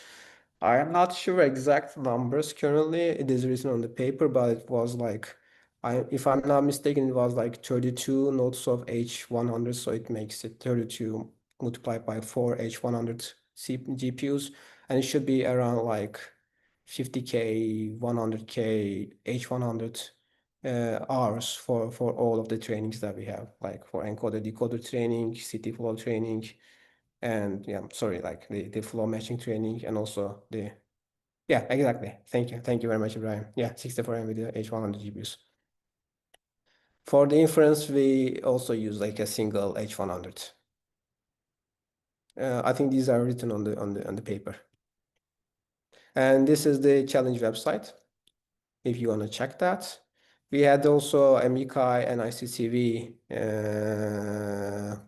I am not sure exact numbers currently. It is written on the paper, but it was like, if I'm not mistaken, it was like 32 nodes of H100, so it makes it 32 multiplied by 4 H100 GPUs, and it should be around like 50K, 100K H100 hours for all of the trainings that we have, like for encoder decoder training, CT flow training, and like the flow matching training, and also exactly. Thank you very much, Ibrahim. 64 NVIDIA H100 GPUs. For the inference, we also use like a single H100. I think these are written on the paper. And this is the challenge website, if you want to check that. We had also a MICAI and ICCV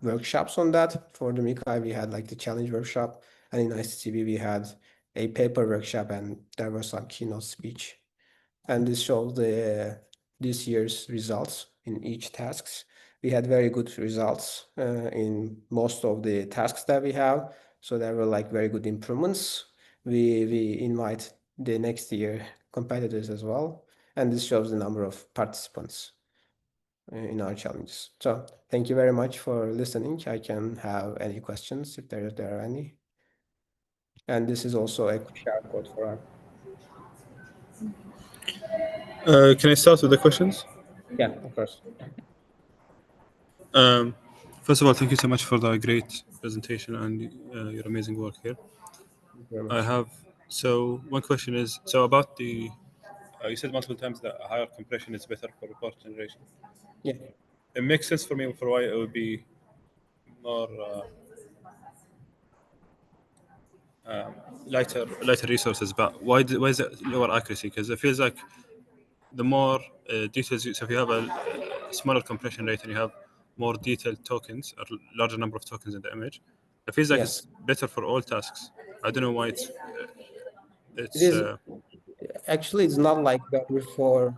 workshops on that. For the MICAI, we had like the challenge workshop, and in ICCV, we had a paper workshop, and there was some keynote speech. And this shows this year's results in each tasks. We had very good results in most of the tasks that we have. So there were like very good improvements. We invite the next year competitors as well. And this shows the number of participants in our challenges. So thank you very much for listening. I can have any questions if there are any. And this is also a QR code for our. Can I start with the questions? Yeah, of course. First of all, thank you so much for the great presentation and your amazing work here. Thank you very much. I have, so one question is, so about the, you said multiple times that higher compression is better for report generation. Yeah. It makes sense for me for why it would be more lighter resources, but why is it lower accuracy? Because it feels like the more details, so if you have a smaller compression rate and you have more detailed tokens or larger number of tokens in the image, it feels like Yes. it's better for all tasks. I don't know why it's It is actually, it's not like better for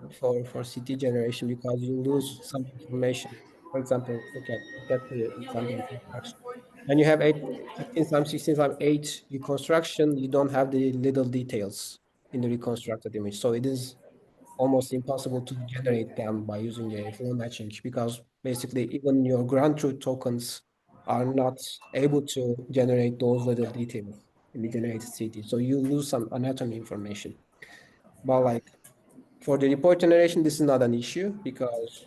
CT generation, because you lose some information. For example, look at the example of reconstruction. When you have 16 times 16 times 8 reconstruction, you don't have the little details in the reconstructed image. So it is almost impossible to generate them by using a flow matching, because basically even your ground truth tokens are not able to generate those little details in the generated CT. So you lose some anatomy information. But like for the report generation, this is not an issue, because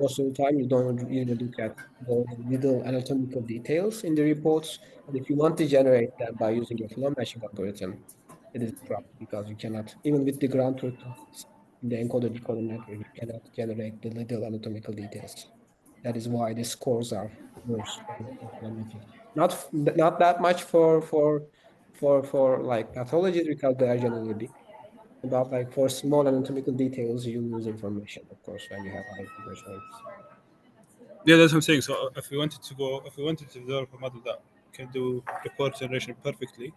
most of the time you don't really look at those little anatomical details in the reports. And if you want to generate that by using a flow matching algorithm, it is a problem, because you cannot, even with the ground truth tokens in the encoder decoder network, you cannot generate the little anatomical details. That is why the scores are worse for flow matching. Not that much for like pathologies, because they are generally big. But like for small anatomical details, you lose information, of course, when you have high compression rates. Yeah, that's what I'm saying. So if we wanted to develop a model that can do report generation perfectly,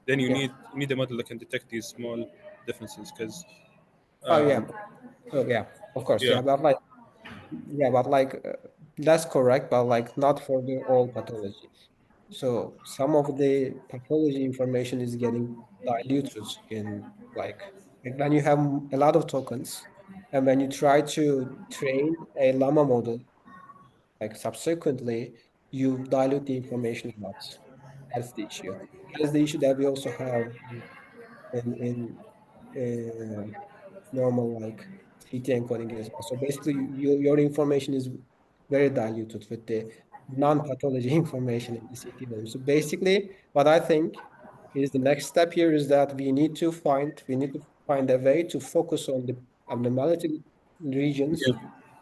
then you need a model that can detect these small differences. Because Oh yeah, of course, yeah, but like that's correct, but like not for the all pathologies. So some of the pathology information is getting diluted in like when you have a lot of tokens and when you try to train a llama model, like subsequently you dilute the information a lot. That's the issue. That's the issue that we also have in normal like CT encoding as well. So basically, your information is very diluted with the non-pathology information in the CT volume. So basically, what I think is the next step here is that we need to find a way to focus on the abnormality regions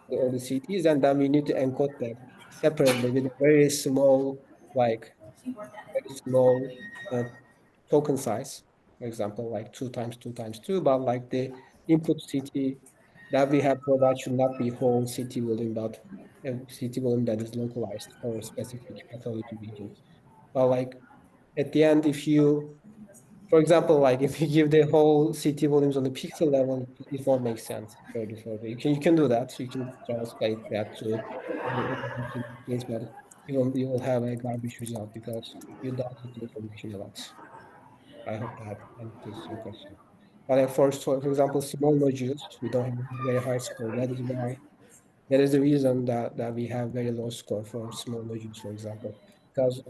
or the CTs, and then we need to encode them separately with a very small, very small uh, token size, for example, like 2 times 2 times 2, but like the input CT that we have provided should not be whole CT volume, but a CT volume that is localized for specific pathology regions. But like at the end, if you, for example, like if you give the whole CT volumes on the pixel level, it won't make sense further. You can do that. You can translate that to things, but you will have a garbage result because you dilute the information a lot. I hope that answers your question. But for example, small modules, we don't have very high score. That is the reason that we have very low score for small modules, for example, because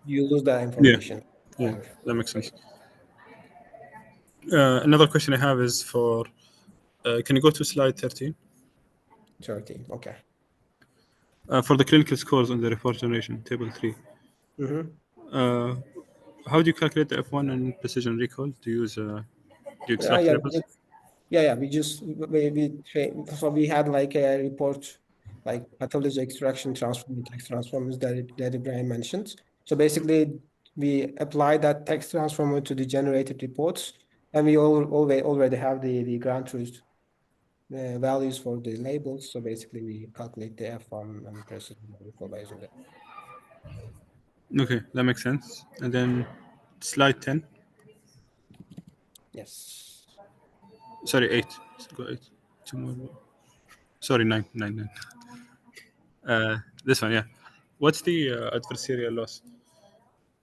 you lose that information. Yeah, that makes sense. Another question I have is for, can you go to slide 13? 13, okay. For the clinical scores on the report generation, table 3. How do you calculate the F1 and precision recall? Do you use do you extract labels? So we had like a report, like pathology extraction transform, text transformers that Ibrahim mentioned. So basically, we apply that text transformer to the generated reports, and we already have the ground truth values for the labels. So basically, we calculate the F1 and precision recall based on that. Okay, that makes sense. And then slide 10. Yes. Sorry, 8. Let's go 8. 2 more. Sorry, 9. This one, yeah. What's the adversarial loss?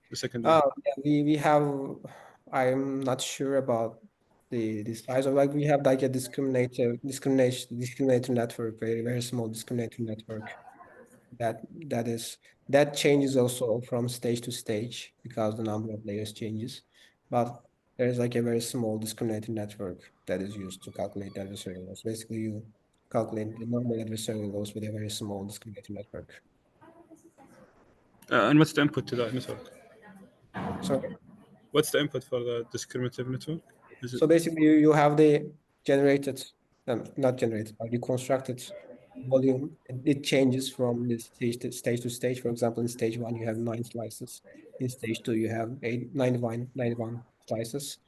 The second one. Yeah, we have. I'm not sure about the size of, like, we have like a discriminator network, very small discriminator network that changes also from stage to stage because the number of layers changes. But there is like a very small discriminator network that is used to calculate the adversarial loss. Basically, you calculate the normal adversarial loss with a very small discriminator network. And what's the input to that network? Sorry. What's the input for the discriminative network? So basically, you have the generated, not generated, but you constructed volume. It changes from the stage to stage. For example, in stage 1, you have 9 slices. In stage 2, you have 91 slices.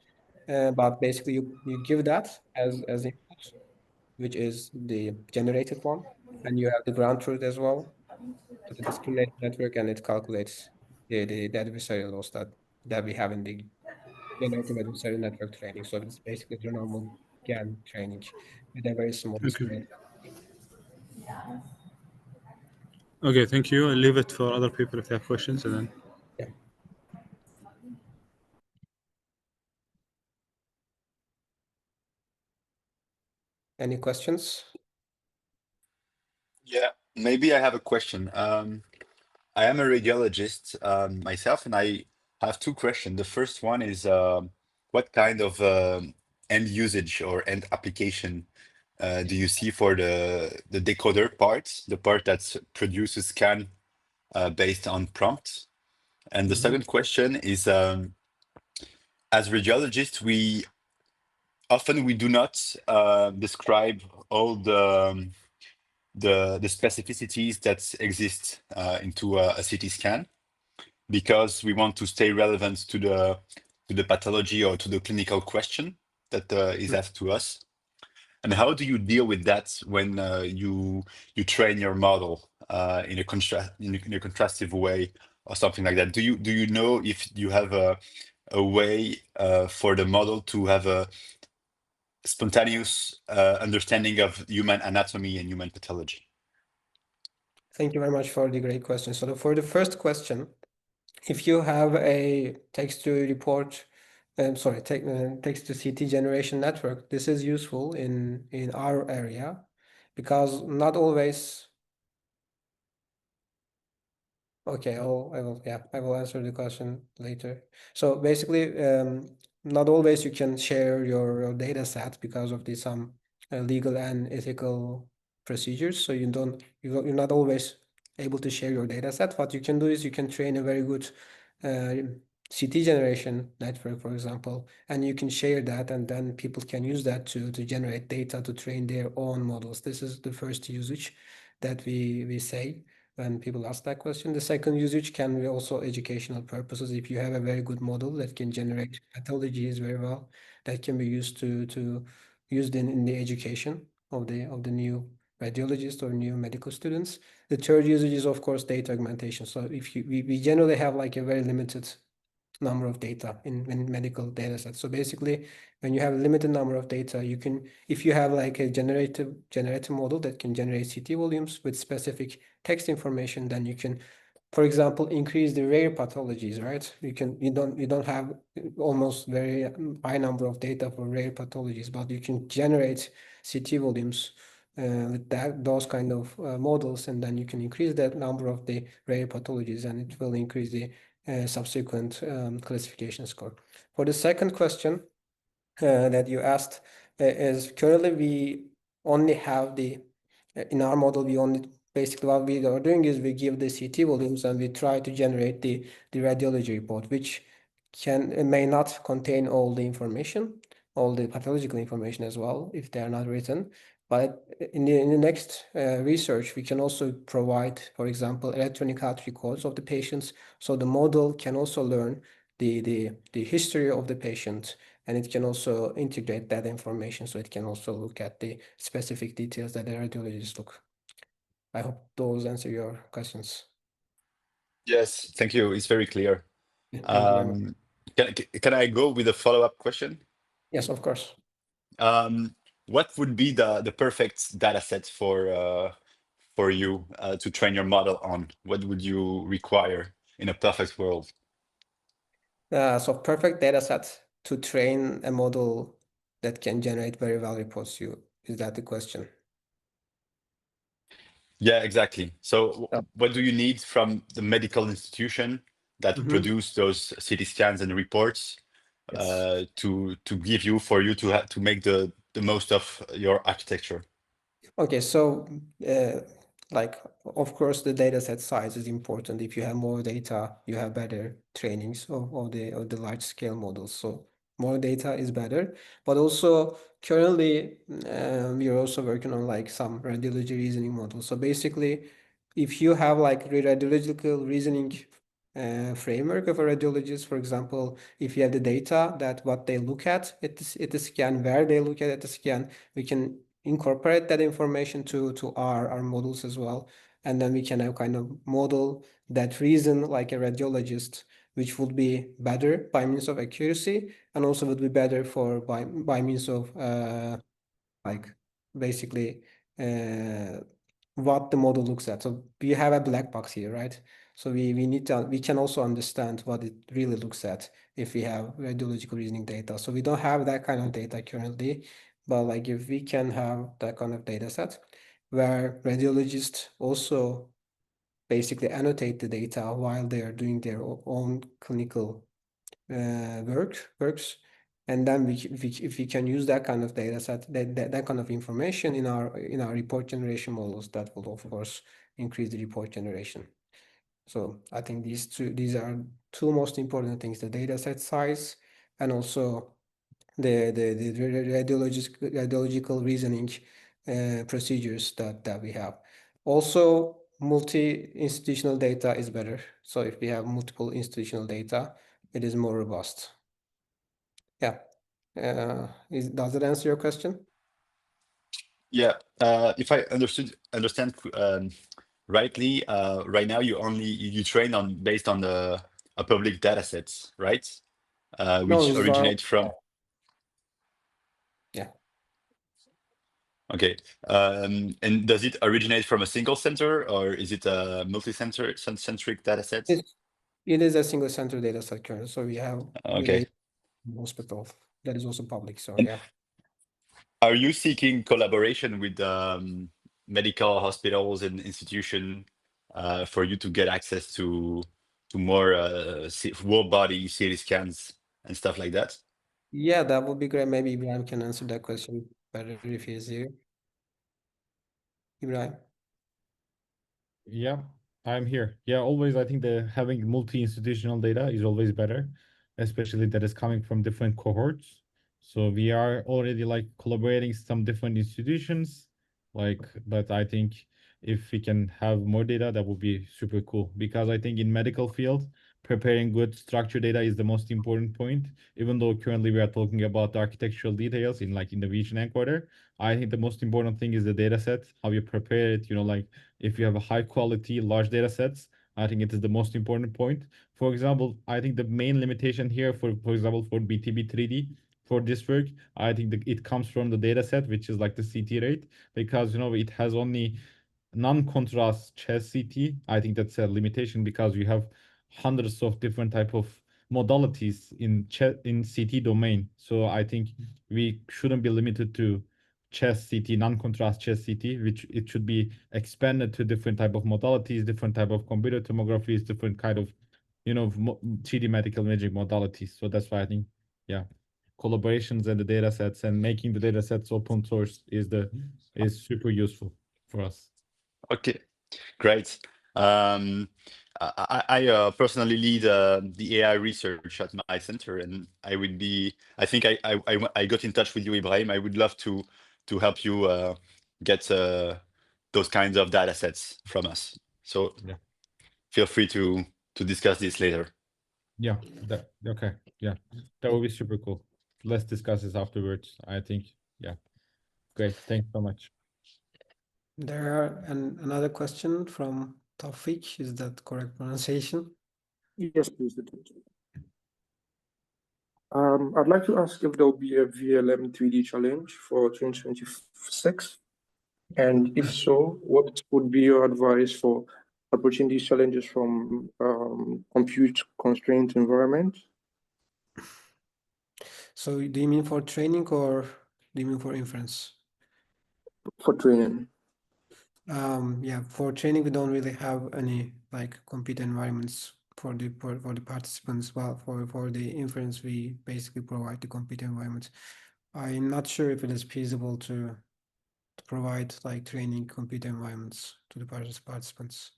But basically, you give that as input, which is the generated one, and you have the ground truth as well to the discriminated network, and it calculates the adversarial loss that we have in the generative adversarial network training. So it's basically the normal GAN training with a very small discriminator. Okay, thank you. I'll leave it for other people if they have questions, and then. Yeah. Any questions? Yeah, maybe I have a question. I am a radiologist myself, and I have two questions. The first one is what kind of end usage or end application do you see for the decoder part, the part that produces scan based on prompt? And the second question is, as radiologists, we do not describe all the specificities that exist into a CT scan, because we want to stay relevant to the pathology or to the clinical question that is asked to us. And how do you deal with that when you train your model in a contrastive way or something like that? Do you know if you have a way for the model to have a spontaneous understanding of human anatomy and human pathology? Thank you very much for the great question. So for the first question, if you have a text to report, sorry, text to CT generation network, this is useful in our area because not always. Okay, I will answer the question later. So basically, not always you can share your data set because of the some legal and ethical procedures. So you're not always able to share your data set. What you can do is you can train a very good CT generation network, for example, and you can share that, and then people can use that to generate data to train their own models. This is the first usage that we say when people ask that question. The second usage can be also educational purposes. If you have a very good model that can generate pathologies very well, that can be used to used in the education of the new radiologists or new medical students. The third usage is of course data augmentation. So if we generally have like a very limited number of data in medical data sets. So basically, when you have a limited number of data, you can, if you have like a generative model that can generate CT volumes with specific text information, then you can, for example, increase the rare pathologies, right? You don't have almost very high number of data for rare pathologies, but you can generate CT volumes with those kind of models, and then you can increase that number of the rare pathologies, and it will increase the subsequent classification score. For the second question that you asked, is currently we only have the, in our model, we only, basically what we are doing is we give the CT volumes and we try to generate the radiology report, which may not contain all the information, all the pathological information as well, if they are not written. But in the next research, we can also provide, for example, electronic health records of the patients. So the model can also learn the history of the patient, and it can also integrate that information. So it can also look at the specific details that the radiologists look. I hope those answer your questions. Yes, thank you. It's very clear. Yeah, thank you very much. Can I go with a follow-up question? Yes, of course. What would be the perfect data set for you to train your model on? What would you require in a perfect world? So perfect data set to train a model that can generate very well reports. Is that the question? Yeah, exactly. So Yeah. what do you need from the medical institution that Mhm. produce those CT scans and reports Yes. to give you for you to make the most of your architecture? Okay, so like of course the data set size is important. If you have more data, you have better trainings of the large scale models. So more data is better. But also currently we are also working on like some radiology reasoning models. So basically, if you have like radiological reasoning framework of a radiologist, for example, if you have the data that what they look at the scan, where they look at the scan, we can incorporate that information to our models as well. And then we can have kind of model that reason like a radiologist, which would be better by means of accuracy, and also would be better for by means of like basically what the model looks at. So we have a black box here, right? So we can also understand what it really looks at if we have radiological reasoning data. So we don't have that kind of data currently, but like if we can have that kind of data set where radiologists also basically annotate the data while they are doing their own clinical works, and then if we can use that kind of data set, that kind of information in our report generation models, that will of course increase the report generation. So I think these are two most important things: the data set size and also the radiological reasoning procedures that we have. Also, multi-institutional data is better. So if we have multiple institutional data, it is more robust. Yeah. Does it answer your question? Yeah, if I understand rightly, right now you train on based on the a public data sets, right? No, Which these are, originate from. yeah. Okay, and does it originate from a single center or is it a multi-center centric data set? It is a single center data set currently. So we have Okay. hospital that is also public. So And yeah. are you seeking collaboration with medical hospitals and institution for you to get access to more whole body CT scans and stuff like that? Yeah, that would be great. Maybe Ibrahim can answer that question better if he is here. Ibrahim. Yeah, I'm here. Yeah, always I think the having multi-institutional data is always better, especially that is coming from different cohorts. So we are already like collaborating some different institutions, but I think if we can have more data, that would be super cool. Because I think in medical field, preparing good structured data is the most important point. Even though currently we are talking about the architectural details in the region encoder, I think the most important thing is the data set, how you prepare it, if you have a high quality, large data sets, I think it is the most important point. For example, I think the main limitation here for example, for BTB3D, for this work, I think that it comes from the data set, which is like the CT rate, because, it has only non-contrast chest CT. I think that's a limitation because you have hundreds of different type of modalities in CT domain. So I think we shouldn't be limited to chest CT, non-contrast chest CT, which it should be expanded to different type of modalities, different type of computer tomographies, different kind of, 3D medical imaging modalities. So that's why I think, yeah, collaborations and the data sets and making the data sets open source is super useful for us. Okay, great. I personally lead the AI research at my center, and I think I got in touch with you, Ibrahim. I would love to help you get those kinds of data sets from us. So Yeah. feel free to discuss this later. Yeah, okay. Yeah, that would be super cool. Let's discuss this afterwards. I think, yeah. Great. Thanks so much. There are another question from Taufik. Is that correct pronunciation? Yes, please. I'd like to ask if there will be a VLM 3D challenge for 2026, and if so, what would be your advice for approaching these challenges from compute constraint environment? So do you mean for training or do you mean for inference? For training. Yeah, for training we don't really have any compute environments for the participants. Well, for the inference we basically provide the compute environment. I'm not sure if it is feasible to provide training compute environments to the participants.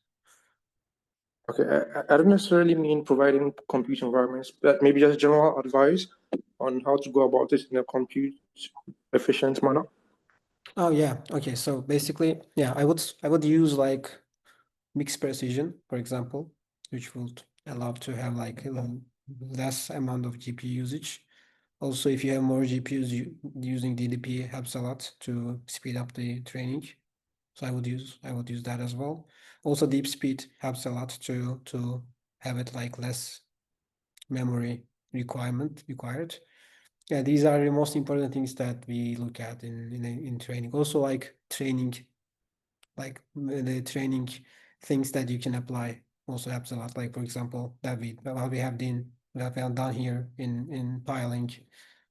Okay, I don't necessarily mean providing compute environments, but maybe just general advice on how to go about it in a compute efficient manner. Oh yeah, okay. So basically, yeah, I would use mixed precision, for example, which would allow to have less amount of GPU usage. Also, if you have more GPUs, using DDP helps a lot to speed up the training. So I would use that as well. Also, deep speed helps a lot to have it less memory required. Yeah, these are the most important things that we look at in training. Also, training, the training things that you can apply also helps a lot. Like for example, what we have done here in piling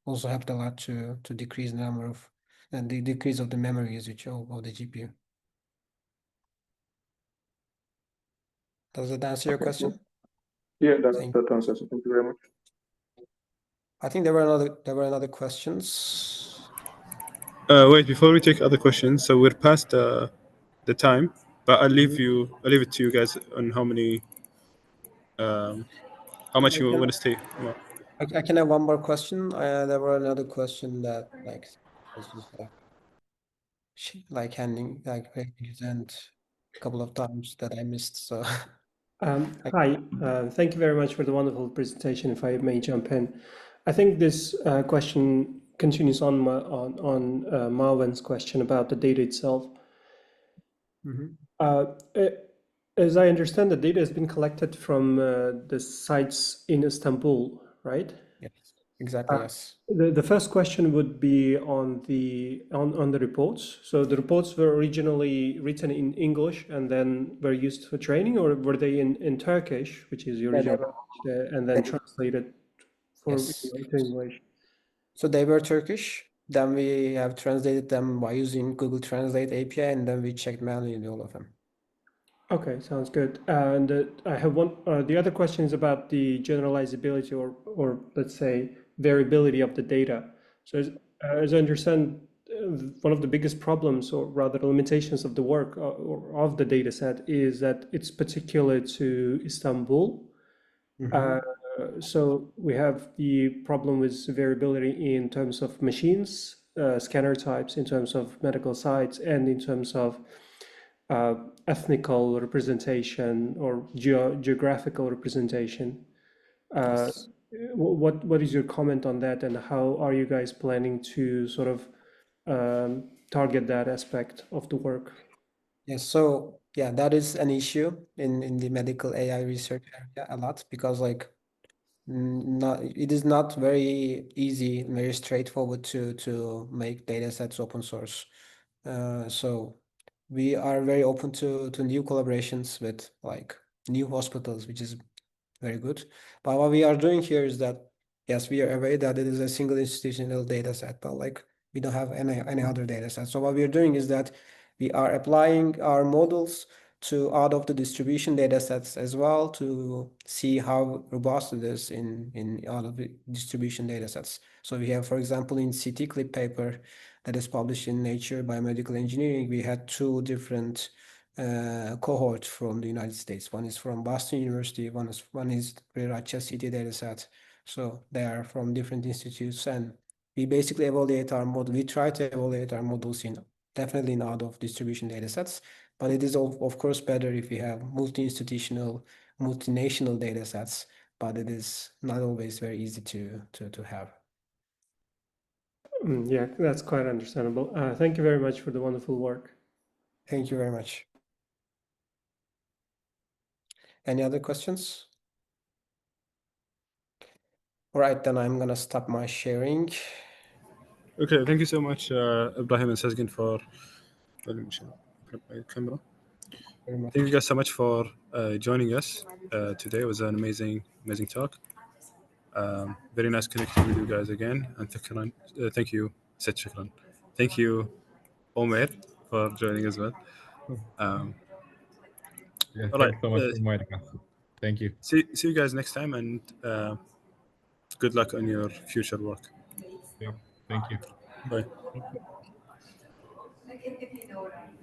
also helped a lot to decrease the number of and the decrease of the memory usage of the GPU. Does that answer your question? Yeah, that answers it. Thank you very much. I think there were other questions. Wait, before we take other questions, so we're past the time, but I'll leave it to you guys on how much you want to stay. I can have one more question. There were another question that was just handing present a couple of times that I missed. So hi, thank you very much for the wonderful presentation. If I may jump in, I think this question continues on Marwan's question about the data itself. As I understand, the data has been collected from the sites in Istanbul, right? Yes. Exactly, yes. The first question would be on the reports. So the reports were originally written in English and then were used for training, or were they in Turkish, which is the Yeah, they original, and then translated for Yes. to English? So they were Turkish. Then we have translated them by using Google Translate API, and then we checked manually all of them. Okay, sounds good. And I have one. The other question is about the generalizability, or let's say variability of the data. So as I understand, one of the biggest problems, or rather limitations of the work or of the data set, is that it's particular to Istanbul. So we have the problem with variability in terms of machines, scanner types, in terms of medical sites, and in terms of ethnical representation or geographical representation. Yes. What is your comment on that, and how are you guys planning to sort of target that aspect of the work? Yes, so yeah, that is an issue in the medical AI research area a lot, because like it is not very easy, very straightforward to make data sets open source. So we are very open to new collaborations with like new hospitals, which is very good. But what we are doing here is that, yes, we are aware that it is a single institutional data set, but like we don't have any other data set. So what we are doing is that we are applying our models to out of the distribution data sets as well, to see how robust it is in out of the distribution data sets. So we have, for example, in CT-CLIP paper that is published in Nature Biomedical Engineering, we had two different cohort from the United States. One is from Boston University, one is Sriracha CT dataset. So they are from different institutes, and we basically evaluate our model. We try to evaluate our models definitely in out of distribution datasets, but it is of course better if we have multi-institutional, multinational datasets, but it is not always very easy to have. Yeah, that's quite understandable. Thank you very much for the wonderful work. Thank you very much. Any other questions? All right, then I'm gonna stop my sharing. Okay, thank you so much, Ibrahim and Sezgin, for. Let me share my camera. Very much. Thank you guys so much for joining us today. It was an amazing talk. Very nice connecting with you guys again. And thank you, Seth Shukran. Thank you, Omer, for joining as well. Yeah, All right. thanks so much for inviting us. Thank you. See you guys next time, and good luck on your future work. Yeah, thank you. Bye. Like if you know what I mean.